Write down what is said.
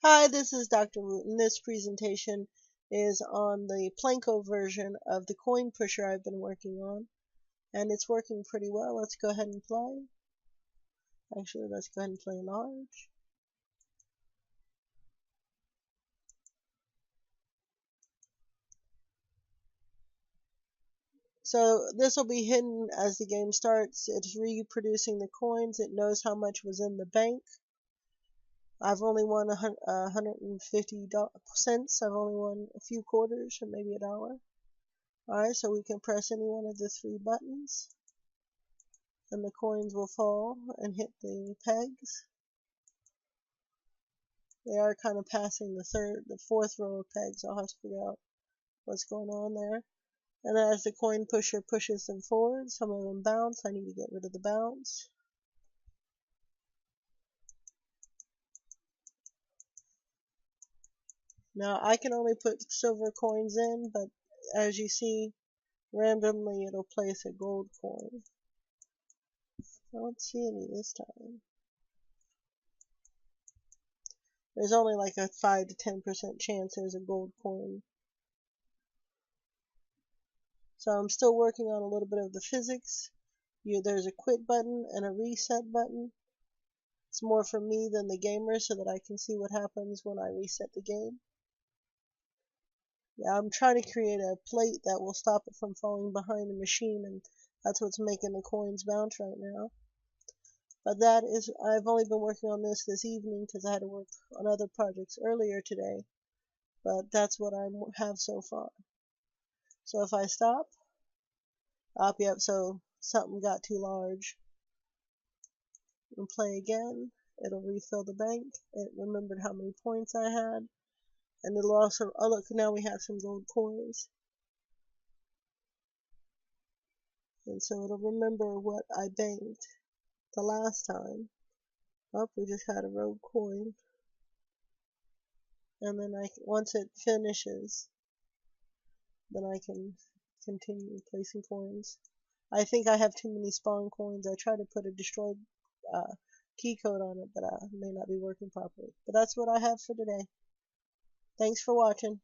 Hi, this is Dr. Root, and this presentation is on the Planko version of the coin pusher I've been working on, and it's working pretty well. Let's go ahead and play. Actually, let's go ahead and play large. So this will be hidden as the game starts. It's reproducing the coins. It knows how much was in the bank. I've only won 150 cents. I've only won a few quarters or maybe $1. Alright, so we can press any one of the three buttons and the coins will fall and hit the pegs. They are kind of passing the fourth row of pegs. I'll have to figure out what's going on there. And as the coin pusher pushes them forward, some of them bounce. I need to get rid of the bounce. Now I can only put silver coins in, but as you see, randomly it'll place a gold coin. I don't see any this time. There's only like a 5 to 10% chance there's a gold coin. So I'm still working on a little bit of the physics. There's a quit button and a reset button. It's more for me than the gamer so that I can see what happens when I reset the game. Yeah, I'm trying to create a plate that will stop it from falling behind the machine, and that's what's making the coins bounce right now. But I've only been working on this evening because I had to work on other projects earlier today. But that's what I have so far. So if I stop, yep, so something got too large. And play again, it'll refill the bank. It remembered how many points I had. And it'll also, oh look, now we have some gold coins. And so it'll remember what I banked the last time. Oh, we just had a rogue coin. And then once it finishes, then I can continue placing coins. I think I have too many spawn coins. I tried to put a destroyed key code on it, but it may not be working properly. But that's what I have for today. Thanks for watching.